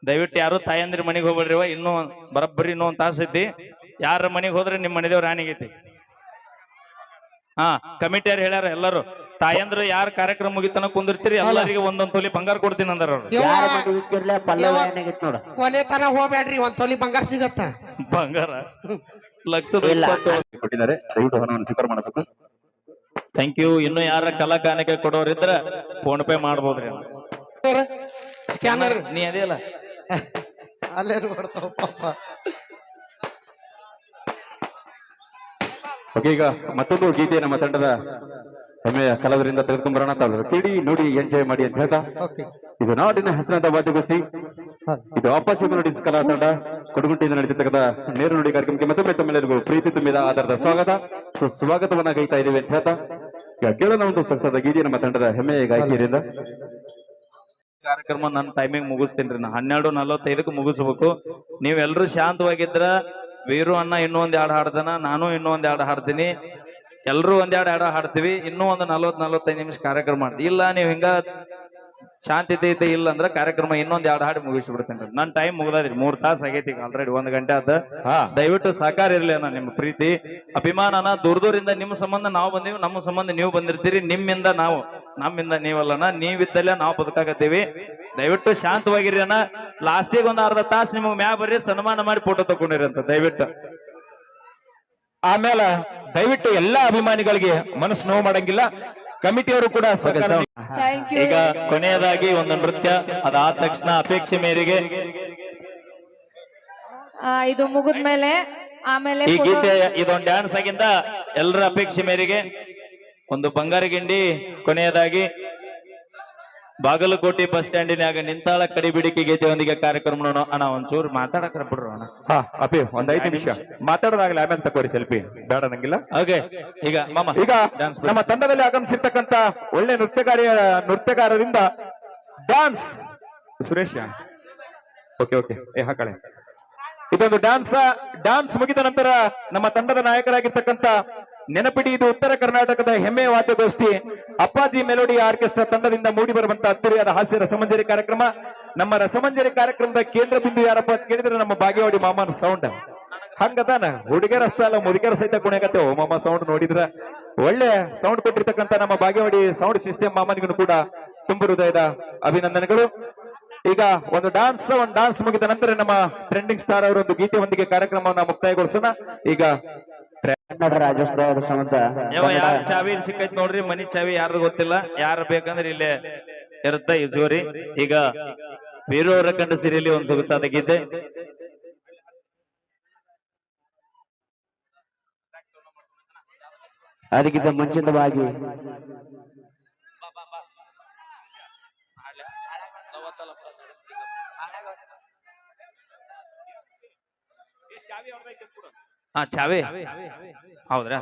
ದಯವಿಟ್ಟು ಯಾರು ತಾಯಂದ್ರಿ ಮನೆಗೆ ಹೋಗ್ಬೇಡ್ರಿ. ಇನ್ನೂ ಬರಬ್ಬರಿ ಇನ್ನೂ ಒಂದು ತಾಸು ಐತಿ. ಯಾರ ಮನೆಗೆ ಹೋದ್ರೆ ನಿಮ್ ಮನೆದೇವ್ರ ರಾಣಿಗೈತಿ. ಕಮಿಟಿಯವ್ರು ಹೇಳ್ಯಾರ, ಎಲ್ಲರೂ ತಾಯಂದ್ರು ಯಾರ ಕಾರ್ಯಕ್ರಮ ಮುಗಿತನ ಕುಂದಿರ್ತೀರಿ ಎಲ್ಲರಿಗೆ ಒಂದೊಂದ್ ತೊಲಿ ಬಂಗಾರ ಕೊಡ್ತೀನಿ ಅಂದಾರ ಅವ್ರು. ಕೊನೆ ತನ ಹೋಗ್ಬೇಡ್ರಿ, ಒಂದ್ ತೊಲಿ ಬಂಗಾರ ಸಿಗತ್ತ. ಬಂಗಾರ ಲಕ್ಷದ ಕೊಟ್ಟಿದ್ದಾರೆ. ಸ್ವೀಕಾರ ಮಾಡಬೇಕು. Thank you. ಇನ್ನು ಯಾರ ಕಲಾ ಕಾಣಿಕೆ ಕೊಡೋರಿದ್ರ ಫೋನ್ ಪೇ ಮಾಡ್ಬೋದ್ರಿ. ಸ್ಕ್ಯಾನರ್ ನೀ ಅದೇಲ್ಲ ಅಲ್ಲೇ ನೋಡ್ತಾವ ಪಾಪ. ಓಕೆ, ಈಗ ಮತ್ತೊಂದು ಗೀತೆ ನಮ್ಮ ತಂಡದ ಹೆಮ್ಮೆಯ ಕಲಾವಿದರಿಂದ ತೆಗೆದುಕೊಂಡು ಬರೋಣ. ಕೇಳಿ ನೋಡಿ ಎಂಜಾಯ್ ಮಾಡಿ ಅಂತ ಹೇಳ್ತಾ, ಇದು ನಾಡಿನ ಹೆಸರಾದ ವಾದ್ಯಗೋಷ್ಠಿ. ಇದು ಅಪ್ಪಾಜಿ ಮೆಲೋಡಿಸ್ ಕಲಾ ತಂಡ ಕೊಡಗುಂಟಿಯಿಂದ ನಡೀತಕ್ಕಂಥ ನೇರ ನುಡಿ ಕಾರ್ಯಕ್ರಮಕ್ಕೆ ಮತ್ತೊಮ್ಮೆ ತಮ್ಮೆಲ್ಲರಿಗೂ ಪ್ರೀತಿ ತುಂಬಿದ ಆಧಾರದ ಸ್ವಾಗತ, ಸುಸ್ವಾಗತವನ್ನ ಗೈತಾ ಇದ್ದೀವಿ ಅಂತ ಹೇಳ್ತಾ, ಈಗ ಕೇಳೋಣ ಒಂದು ಸೊಗಸಾದ ಗೀತೆ ನಮ್ಮ ತಂಡದ ಹೆಮ್ಮೆಯ ಗಾಯಕಿಯರಿಂದ. ಕಾರ್ಯಕ್ರಮ ನನ್ನ ಟೈಮಿಂಗ್ ಮುಗಿಸ್ತೀನಿ. ನಾ 12:45 ಮುಗಿಸ್ಬೇಕು. ನೀವೆಲ್ಲರೂ ಶಾಂತವಾಗಿದ್ರ ವೀರು ಅಣ್ಣ ಇನ್ನೂ ಒಂದ್ 2 ಹಾಡ್ತಾನ, ನಾನು ಇನ್ನೂ ಒಂದ್ 2 ಹಾಡ್ತೀನಿ. ಎಲ್ರು ಒಂದ್ 2 ಹಾಡ್ತೀವಿ. ಇನ್ನೂ ಒಂದು 40-45 ನಿಮಿಷ ಕಾರ್ಯಕ್ರಮ ಮಾಡ್ತೀವಿ. ಇಲ್ಲ ನೀವು ಹಿಂಗ ಶಾಂತಿತೆ ಇಲ್ಲ ಅಂದ್ರ ಕಾರ್ಯಕ್ರಮ ಇನ್ನೊಂದ್ 2 ಹಾಡು ಮುಗಿಸ್ಬಿಡ್ತೇನೆ. ನನ್ ಟೈಮ್ ಮುಗ್ದಾದ್ರಿ, 3 ತಾಸ ಆಗೈತಿ ಈಗ ಆಲ್ರೆಡಿ, 1 ಗಂಟೆ ಆದ. ಹಾ ದಯವಿಟ್ಟು ಸಹಕಾರ ಇರ್ಲಿ ಅಣ್ಣ, ನಿಮ್ಮ ಪ್ರೀತಿ ಅಭಿಮಾನನ ದೂರದಿಂದ ನಿಮ್ಮ ಸಂಬಂಧ ನಾವು ಬಂದೀವಿ, ನಮ್ಮ ಸಂಬಂಧ ನೀವು ಬಂದಿರ್ತೀರಿ. ನಿಮ್ಮಿಂದ ನಾವು, ನಮ್ಮಿಂದ ನೀವಲ್ಲಣ್ಣ, ನೀವಿದ್ದಲ್ಲೇ ನಾವು ಬದುಕಾಕತ್ತೀವಿ. ದಯವಿಟ್ಟು ಶಾಂತವಾಗಿರಿ ಅಣ್ಣ. ಲಾಸ್ಟಿಗೆ ಒಂದ್ ಅರ್ಧ ತಾಸು ನಿಮಗ್ ಮ್ಯಾ ಬರ್ರಿ, ಸನ್ಮಾನ ಮಾಡಿ ಫೋಟೋ ತಕೊಂಡಿರಿ ಅಂತ ದಯವಿಟ್ಟು. ಆಮೇಲೆ ದಯವಿಟ್ಟು ಎಲ್ಲಾ ಅಭಿಮಾನಿಗಳಿಗೆ ಮನಸ್ಸು ನೋವು ಮಾಡಂಗಿಲ್ಲ. ಕಮಿಟಿಯವರು ಕೂಡ ಸಹಕಾರ ಥ್ಯಾಂಕ್ ಯು. ಈಗ ಕೊನೆಯದಾಗಿ ಒಂದು ನೃತ್ಯ, ಅದಾದ ತಕ್ಷಣ ಅಪೇಕ್ಷೆ ಮೇರೆಗೆ ಇದು ಮುಗಿದ್ಮೇಲೆ ಆಮೇಲೆ ಈ photo- ಗೀತೆ ಇದೊಂದು ಡ್ಯಾನ್ಸ್ ಆಗಿಂದ ಎಲ್ಲರ ಅಪೇಕ್ಷೆ ಮೇರೆಗೆ ಒಂದು ಬಂಗಾರ ಗಿಂಡಿ. ಕೊನೆಯದಾಗಿ ಬಾಗಲಕೋಟೆ ಬಸ್ ಸ್ಟ್ಯಾಂಡಿನಾಗ ನಿಂತಾಳ ಕಡಿಬಿಡಿಕೆ ಗೀತೆಯೊಂದಿಗೆ ಕಾರ್ಯಕ್ರಮ ನೋಡೋಣ. ಅಣ್ಣ ಒಂಚೂರು ಮಾತಾಡಕ್ರ ಬಿಡ್ರು ಅಣ್ಣ. ಹಾ ಅಪಿ ಒಂದ್ 5 ನಿಮಿಷ ಮಾತಾಡೋದಾಗ್ಲಿ, ಆಮೇಲೆ ತಕೋರಿ ಸೆಲ್ಫಿ, ಬೇಡ ನಂಗಿಲ್ಲ. ಓಕೆ, ಈಗ ಮಾಮ ಈಗ ನಮ್ಮ ತಂಡದಲ್ಲಿ ಆಗಮಿಸಿರ್ತಕ್ಕಂತ ಒಳ್ಳೆ ನೃತ್ಯಗಾರರಿಂದ ಡ್ಯಾನ್ಸ್ ಸುರೇಶ್. ಓಕೆ ಓಕೆ, ಹಾಕಳೆ. ಇದೊಂದು ಡ್ಯಾನ್ಸ್ ಮುಗಿದ ನಂತರ ನಮ್ಮ ತಂಡದ ನಾಯಕರಾಗಿರ್ತಕ್ಕಂತ ನೆನಪಿಡಿ, ಇದು ಉತ್ತರ ಕರ್ನಾಟಕದ ಹೆಮ್ಮೆಯ ವಾದ್ಯಗೋಷ್ಠಿ ಅಪ್ಪಾಜಿ ಮೆಲೋಡಿ ಆರ್ಕೆಸ್ಟ್ರಾ ತಂಡದಿಂದ ಮೂಡಿ ಬರುವಂತ ಅದ್ದೂರಿಯಾದ ಹಾಸ್ಯ ರಸಮಂಜರಿ ಕಾರ್ಯಕ್ರಮ. ನಮ್ಮ ರಸಮಂಜರಿ ಕಾರ್ಯಕ್ರಮದ ಕೇಂದ್ರ ಬಿಂದು ಯಾರಪ್ಪ ಅಂತ ಕೇಳಿದ್ರೆ ನಮ್ಮ ಬಾಗೇವಾಡಿ ಮಾಮನ ಸೌಂಡ್. ಹಂಗದಾನ, ಹುಡುಗರ ಅಷ್ಟ ಅಲ್ಲ ಮುದುಕರ ಸಹಿತ ಕುಣಿಯಕತ್ತೆ ಓ ಮಾಮ ಸೌಂಡ್ ನೋಡಿದ್ರ. ಒಳ್ಳೆ ಸೌಂಡ್ ಕೊಟ್ಟಿರ್ತಕ್ಕಂತ ನಮ್ಮ ಬಾಗೇವಾಡಿ ಸೌಂಡ್ ಸಿಸ್ಟಮ್ ಮಾಮನಿಗೂ ಕೂಡ ತುಂಬು ಹೃದಯದ ಅಭಿನಂದನೆಗಳು. ಈಗ ಒಂದು ಡಾನ್ಸ್ ಮುಗಿದ ನಂತರ ನಮ್ಮ ಟ್ರೆಂಡಿಂಗ್ ಸ್ಟಾರ್ ಅವರ ಒಂದು ಗೀತೆಯೊಂದಿಗೆ ಕಾರ್ಯಕ್ರಮವನ್ನು ಮುಕ್ತಾಯಗೊಳಿಸೋಣ. ಈಗ ಯಾರ ಚಾವಿ ಸಿಕ್ಕೈತಿ ನೋಡ್ರಿ, ಮನಿ ಚಾವಿ ಯಾರ್ದು ಗೊತ್ತಿಲ್ಲ, ಯಾರು ಬೇಕಂದ್ರೆ ಇಲ್ಲೇ ಇರುತ್ತೆ ಇಸುವರಿ. ಈಗ ವೀರವರ ಕಂಡ ಸಿರಿಯಲ್ಲಿ ಒಂದು ಸೊಗಸಾದ ಗೀತೆ. ಅದಕ್ಕಿಂತ ಮುಂಚಿತವಾಗಿ ಹಾ ಚಾವಿ ಹೌದ್ರಾ,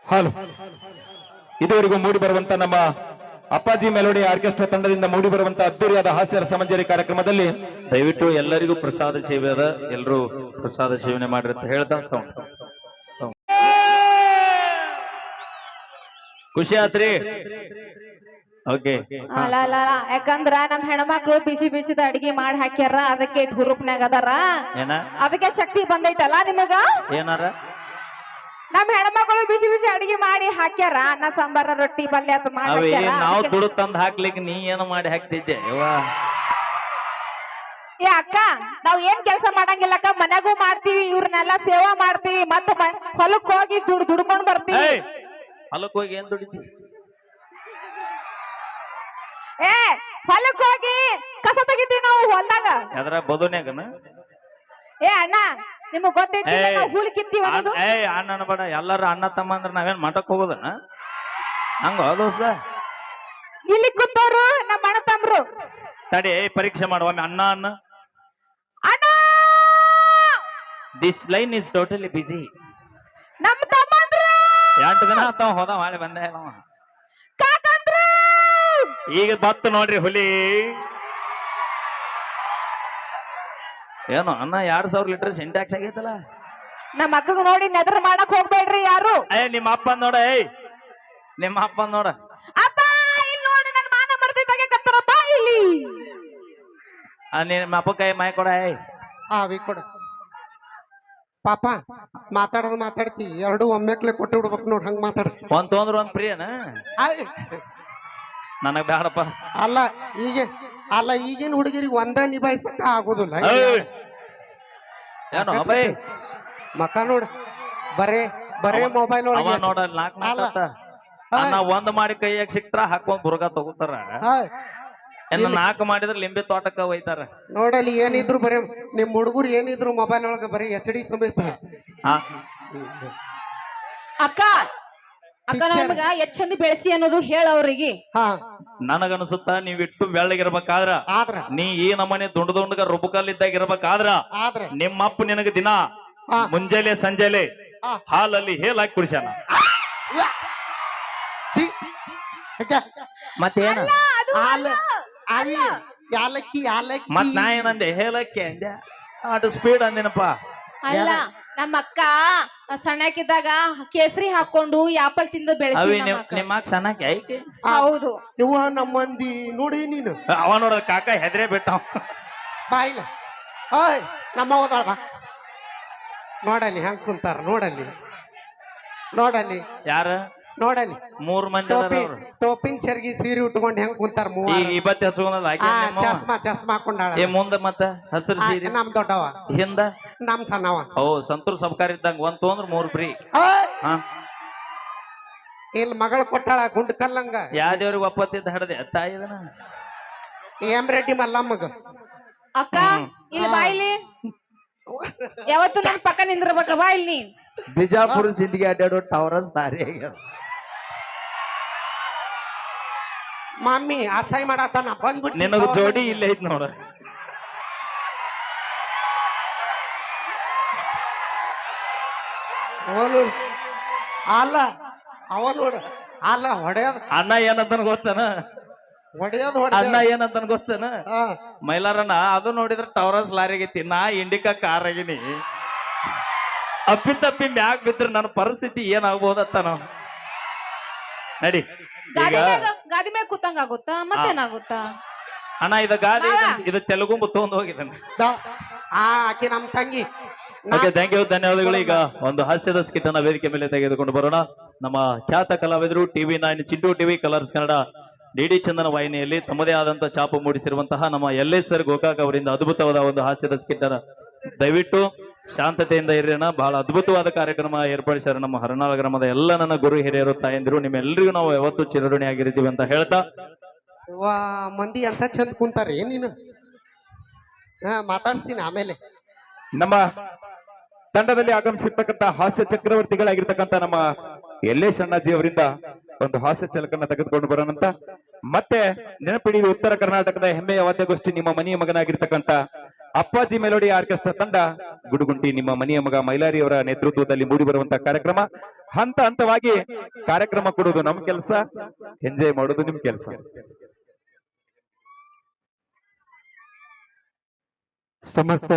ಹಲೋ. ಇದುವರೆಗೂ ಮೂಡಿ ಬರುವಂತ ನಮ್ಮ ಅಪ್ಪಾಜಿ ಮೆಲೋಡಿ ಆರ್ಕೆಸ್ಟ್ರಾ ತಂಡದಿಂದ ಮೂಡಿ ಬರುವಂತ ಅದ್ದೂರಿಯಾದ ಹಾಸ್ಯ ರಸಮಂಜರಿ ಕಾರ್ಯಕ್ರಮದಲ್ಲಿ ದಯವಿಟ್ಟು ಎಲ್ಲರಿಗೂ ಪ್ರಸಾದ ಸೇವೆ ಅದ, ಎಲ್ಲರೂ ಪ್ರಸಾದ ಸೇವನೆ ಮಾಡ್ರಿ ಅಂತ ಹೇಳ್ತಾ ಸೌಂಡ್ ಖುಷಿ ಆತ್ರಿ. ಓಕೆ, ಅಲ್ಲ ಅಲ್ಲ ಅಲ್ಲ. ಯಾಕಂದ್ರ ನಮ್ ಹೆಣ್ಮಕ್ಳು ಬಿಸಿ ಬಿಸಿದ ಅಡಿಗೆ ಮಾಡಿ ಹಾಕ್ಯಾರ, ಅದಕ್ಕೆ ಹುರುಪ್ನ್ಯಾಗ ಅದಾರ, ಏನ ಅದಕ್ಕೆ ಶಕ್ತಿ ಬಂದೈತಲ್ಲ ನಿಮಗ. ಏನಾರ ನಮ್ ಹೆಣ್ಮಕ್ಳು ಬಿಸಿ ಬಿಸಿ ಅಡಿಗೆ ಮಾಡಿ ಹಾಕ್ಯಾರ, ಅನ್ನ ಸಾಂಬಾರ ರೊಟ್ಟಿ ಪಲ್ಯ ಅಂತ ಮಾಡಿ ಅವೇ ಹಾಕ್ಯಾರ. ನಾವು ಅದಕ್ಕೆ- ದುಡ್ಡು ತಂದ್ ಹಾಕ್ಲಿಕ್ಕೆ ನೀ ಏನು ಮಾಡಿ ಹಾಕ್ತಿದ್ದೆ ಯವ್ವಾ? ಏ ಅಕ್ಕ, ನಾವ್ ಏನ್ ಕೆಲಸ ಮಾಡಂಗಿಲ್ಲಕ್ಕ, ಮನೆಗೂ ಮಾಡ್ತೀವಿ, ಇವ್ರನ್ನೆಲ್ಲ ಸೇವಾ ಮಾಡ್ತೀವಿ, ಮತ್ತ ಹೊಲಕ್ ಹೋಗಿ ದುಡ್ಕೊಂಡ್ ಬರ್ತೀವಿ. ಏಯ್, ಹೊಲಕ್ ಹೋಗಿ ಏನ್ ದುಡಿತಿ? ಏ ಹೊಲಕ್ ಹೋಗಿ ಕಸ ತೆಗಿತೀವಿ ನಾವು ಹೊಲ್ದಾಗ. ಅದ್ರ ಬದುನ್ಯಾಗನ ಏ ಅಣ್ಣ, ನಿಮಗ್ ಗೊತ್ತೈತಿ ನಾವು ಹೂಲ್ ಕಿತ್ತೀವಿ ಅನ್ನೋದು. ಏಯ್ ಅಣ್ಣ ಅನ್ಬೇಡ, ಎಲ್ಲಾರು ಅಣ್ಣ ತಮ್ಮ ಅಂದ್ರ ನಾವೇನ್ ಮಠಕ್ ಹೋಗೋದನ ಹಂಗ ದೋಸ್ತ? ಇಲ್ಲಿ ಕೂತವ್ರು ನಮ್ಮ ಅಣ್ಣ ತಮ್ರು. ತಡಿ, ಪರೀಕ್ಷೆ ಮಾಡುವ ಅಣ್ಣ ಅಣ್ಣ. ಅಣ್ಣ, this line is totally busy. ನಮ್ಮ ತಮ್ಮಂದ್ರು, 8 ದಿನ ಆತಾವ ಹೋದ ಮಾಡಿ ಬಂದೆ ನಾವ. ಕಾಕಂದ್ರು. ಈಗ ಬತ್ತು ನೋಡ್ರಿ ಹುಲಿ. ಏನು ಅಣ್ಣ 2000 ಲೀಟರ್ ಸಿಂಟ್ಯಾಕ್ಸ್ ಆಗೈತಲ್ಲ. ನಮ್ಮ ಅಕ್ಕಗ್ ನೋಡಿ ನೆದರ್ ಮಾಡಕ್ ಹೋಗ್ಬೇಡ್ರಿ ಯಾರು. ನಿಮ್ಮ ಅಪ್ಪ ನೋಡ, ನಿಮ್ಮ ಅಪ್ಪ ನೋಡ. ಅಪ್ಪ ಇಲ್ಲಿ ನೋಡಿ, ನನ್ನ ಮಾನ ಮರ್ದಿದ್ದಾಗೆ ಕತ್ತರಪ್ಪ ಇಲ್ಲಿ. ನಿಮ್ಮ ಅಪ್ಪ ಕೈ ಮಾಯ ಕೊಡ. ಅವಿ ಕೊಡು ಪಾಪ. ಮಾತಾಡ್ತಿ, ಎರಡು ಒಮ್ಮೆಕ್ಲೆ ಕೊಟ್ಟು ಬಿಡ್ಬೇಕು ನೋಡ್, ಹಂಗ ಮಾತಾಡ. ಒಂದ್ ತೊಂದ್ರ ಒಂದ್ ಪ್ರಿಯನ ನನಗ್ ಬ್ಯಾಡಪ್ಪ. ಈಗಿನ ಹುಡುಗಿರಿಗೆ ಒಂದ ನಿಭಾಯಿಸಕ ಆಗುದಿಲ್ಲ. ಏನು ಅಭಯ್ ಮಕ ನೋಡ್, ಬರೇ ಮೊಬೈಲ್ ಅವ ನೋಡ 4 ಒಂದ್ ಮಾಡಿ ಕೈಯಾಗ ಸಿಕ್ತಾರ, ಹಾಕೊಂಡ್ ಬುರ್ಗ ತಗೋತಾರ. ಇನ್ನು 4 ಮಾಡಿದ್ರ ಲಿಂಬೆ ತೋಟಕ್ಕ ಒಯ್ತಾರ. ನೋಡಲ್ಲಿ ಏನಿದ್ರು ಬರೀ ನಿಮ್ ಹುಡುಗರು ಏನಿದ್ರು ಮೊಬೈಲ್ ಒಳಗ ಬರೀ HD ಸಮೇತ. ಅಕ್ಕ ಅಕ್ಕ, ನಮಗ ಎಷ್ಟ್ ಚಂದ ಬೆಳೆಸಿ ಅನ್ನೋದು ಹೇಳ ಅವ್ರಿಗೆ. ನನಗನ್ಸುತ್ತ ನೀವಿಟ್ಟು ಬೆಳ್ಳಗಿರ್ಬೇಕಾದ್ರ, ಆದ್ರ ನೀ ಈ ನಮನೆ ದುಂಡಗ ರುಬಕಲ್ಲಿದ್ದಾಗ ಇರ್ಬೇಕಾದ್ರ ನಿಮ್ಮಪ್ಪ ನಿನಗ ದಿನ ಮುಂಜಾನೆ ಸಂಜೆಲೆ ಹಾಲಲ್ಲಿ ಹೇಲ್ ಹಾಕಿ ಕುಡಿಸ್ಯಾನ. ಮತ್ತೇನ ಯಾಲಕ್ಕಿ ಮತ್ ನಾ ಏನಂದೆ ಹೇಳಕ್ಕೆ ಅಂದೆ. ಅಷ್ಟು ಸ್ಪೀಡ್ ಅಂದಿನಪ್ಪ. ಅಲ್ಲ ನಮ್ಮ ಅಕ್ಕ ಸಣ್ಣಕ್ಕಿದ್ದಾಗ ಕೇಸರಿ ಹಾಕೊಂಡು ಆಪಲ್ ತಿಂದು ಅವಿ ಬೆಳೆಸಿ ನಮ್ಮ ಅಕ್ಕ. ನಿಮ್ಮ ಸಣ್ಣಕ್ಕೆ ಐತಿ. ಹೌದು. ಇವ ನಮ್ಮ ಮಂದಿ ನೋಡಿ ನೀನು ಅವ ನೋಡ ಕಾಕ ಹೆದ್ರೆ ಬಿಟ್ಟ. ಬಾಯಿಲ್ಲ ಓಯ್ ನಮ್ಮ ಹೋದಾಳ ಬಾ ನೋಡಲ್ಲಿ ಹೆಂಗ್ ಕುಂತಾರ ನೋಡಲ್ಲಿ ನೋಡಲ್ಲಿ ಯಾರ ನೋಡಲ್ಲಿ 3 ಮಂದಿ ಟೋಪಿ ಅದಾರ ಅವ್ರು. ಟೋಪಿನ್ ಸೆರ್ಗಿ ಸೀರೆ ಉಟ್ಕೊಂಡು ಹೆಂಗ್ ಕುಂತಾರ ಈಗ ಮೂವರು ಇವತ್ತು ಹಚ್ಕೊಂಡಲ್ಲ ಆಕೆ ನಿಮ್ಮ ಅವ್ವ. ಚಸ್ಮಾ ಹಾಕೊಂಡಾಳ ಏ ಮುಂದ ಮತ್ತ ಹಸಿರು ಸೀರೆ ನಮ್ ದೊಡ್ಡವ ಹಿಂದ ನಮ್ ಸಣ್ಣವ ಓ ಸಂತೂರ್ ಸಬ್ಕಾರ್ ಇದ್ದಂಗ ಒಂದ್ ತೊಂದ್ರ 3 ಫ್ರೀ. ಓಯ್! ಹಾ ಇಲ್ಲಿ ಮಗಳು ಕೊಟ್ಟಾಳ ಗುಂಡ್ ಕಲ್ಲಂಗ ಯಾವ ದೇವ್ರಿಗೆ ಒಪ್ಪತ್ತಿದ್ದ ಹಡದೆ ತಾಯಿದನ ಎಂ ರೆಡ್ಡಿ ಮಲ್ಲಮ್ಮಗ ಅಕ್ಕ ಇಲ್ಲಿ ಬಾಯಿಲಿ ಯಾವತ್ತು ನನ್ ಪಕ್ಕ ನಿಂದಿರ್ಬೇಕ ಬಾ ಇಲ್ಲಿ ನೀನ್. ಬಿಜಾಪುರ ಸಿಂಧಿಗೆ ಅಡ್ಡಾಡೋ ಟವರಸ್ ಭಾರಿ ಆಗ್ಯಾವ. ಮಮ್ಮಿ ಅಸಹ್ಯ ಮಾಡತ್ತಾನ ಬಂದ್ಬಿಟ್ಟು ನಿನಗ ಜೋಡಿ ಇಲ್ಲೇ ಐತ್ ನೋಡ. ಅವನು ಅಲ್ಲ ಅವ ನೋಡು ಅಲ್ಲ ಹೊಡೆಯೋದು ಅಣ್ಣ ಏನಂತನ ಗೊತ್ತನ ಹೊಡೆಯೋದು ಅಣ್ಣ ಹೊಡೆಯೋದು ಏನಂತನ ಗೊತ್ತನ ಮೈಲಾರಣ್ಣ ಅದು ನೋಡಿದ್ರ ಟವರಸ್ ಲಾರಿಗೈತಿ ನಾ ಇಂಡಿಕಾ ಕಾರ್ ಆಗಿನಿ ಅಪ್ಪಿ ತಪ್ಪಿ ಮ್ಯಾಗ್ ಬಿದ್ರ ನನ್ನ ಪರಿಸ್ಥಿತಿ ಏನಾಗ್ಬೋದತ್ತ ನಾವು ನಡಿ ಗಾದಿ ಈಗ ಮ್ಯಾಗ ಗಾದಿ ಮ್ಯಾಗ ಕೂತಂಗ ಆಗುತ್ತಾ ಮತ್ತೇನಾಗುತ್ತಾ? ಅಣ್ಣ ಇದು ಗಾದಿ ಇದು ತೆಲುಗು ತಗೊಂಡ್ ಹೋಗಿದ್ದಾನೆ. ಆಕಿ ನಮ್ ತಂಗಿ ಓಕೆ ಥ್ಯಾಂಕ್ ಯು ಧನ್ಯವಾದಗಳು. ಈಗ ಒಂದು ಹಾಸ್ಯದ ಸ್ಕಿಟ್ ಅನ್ನ ವೇದಿಕೆ ಮೇಲೆ ತೆಗೆದುಕೊಂಡು ಬರೋಣ. ನಮ್ಮ ಖ್ಯಾತ ಕಲಾವಿದರು TV9 Chintu TV Colors Kannada DD Chandana ವಾಹಿನಿಯಲ್ಲಿ ತಮ್ಮದೇ ಆದಂತ ಛಾಪು ಮೂಡಿಸಿರುವಂತಹ ನಮ್ಮ ಸರ್ ಗೋಕಾಕ್ ಅವರಿಂದ ಅದ್ಭುತವಾದ ಒಂದು ಹಾಸ್ಯದ ಸ್ಕಿಟ್ ಅನ್ನ ದಯವಿಟ್ಟು ಶಾಂತತೆಯಿಂದ ಇರೋಣ. ಬಹಳ ಅದ್ಭುತವಾದ ಕಾರ್ಯಕ್ರಮ ಏರ್ಪಡಿಸ್ಯಾರ ನಮ್ಮ ಹರನಾಳ ಗ್ರಾಮದ ಎಲ್ಲ ನನ್ನ ಗುರು ಹಿರಿಯರು ತಾಯಂದಿರು. ನಿಮ್ಮೆಲ್ಲರಿಗೂ ನಾವು ಯಾವತ್ತೂ ಚಿರಋಣಿ ಆಗಿರ್ತೀವಿ ಅಂತ ಹೇಳ್ತಾ ವಾ ಮಂದಿ ಅಂತ ಚಂದ ಕುಂತಾರ ನೀನು ಮಾತಾಡ್ಸ್ತೀನಿ ಆಮೇಲೆ. ನಮ್ಮ ತಂಡದಲ್ಲಿ ಆಗಮಿಸಿರ್ತಕ್ಕಂಥ ಹಾಸ್ಯ ಚಕ್ರವರ್ತಿಗಳಾಗಿರ್ತಕ್ಕಂಥ ನಮ್ಮ ಯಲ್ಲೇಶ್ ಅಣ್ಣಾಜಿ ಅವರಿಂದ ಒಂದು ಹಾಸ್ಯ ಛಲಕನ್ನ ತೆಗೆದುಕೊಂಡು ಬರೋಣಂತ. ಮತ್ತೆ ನೆನಪಿಡಿ ಉತ್ತರ ಕರ್ನಾಟಕದ ಹೆಮ್ಮೆಯ ವಾದ್ಯಗೋಷ್ಠಿ ನಿಮ್ಮ ಮನೆಯ ಮಗನಾಗಿರ್ತಕ್ಕಂಥ ಅಪ್ಪಾಜಿ ಮೆಲೋಡಿ ಆರ್ಕೆಸ್ಟ್ರಾ ತಂಡ ಗುಡುಗುಂಟಿ ನಿಮ್ಮ ಮನೆಯ ಮಗ ಮೈಲಾರಿ ಅವರ ನೇತೃತ್ವದಲ್ಲಿ ಮೂಡಿ ಬರುವಂತಹ ಕಾರ್ಯಕ್ರಮ. ಹಂತ ಹಂತವಾಗಿ ಕಾರ್ಯಕ್ರಮ ಕೊಡೋದು ನಮ್ ಕೆಲಸ, ಎಂಜಾಯ್ ಮಾಡೋದು ನಿಮ್ ಕೆಲಸ. ಸಮಸ್ತ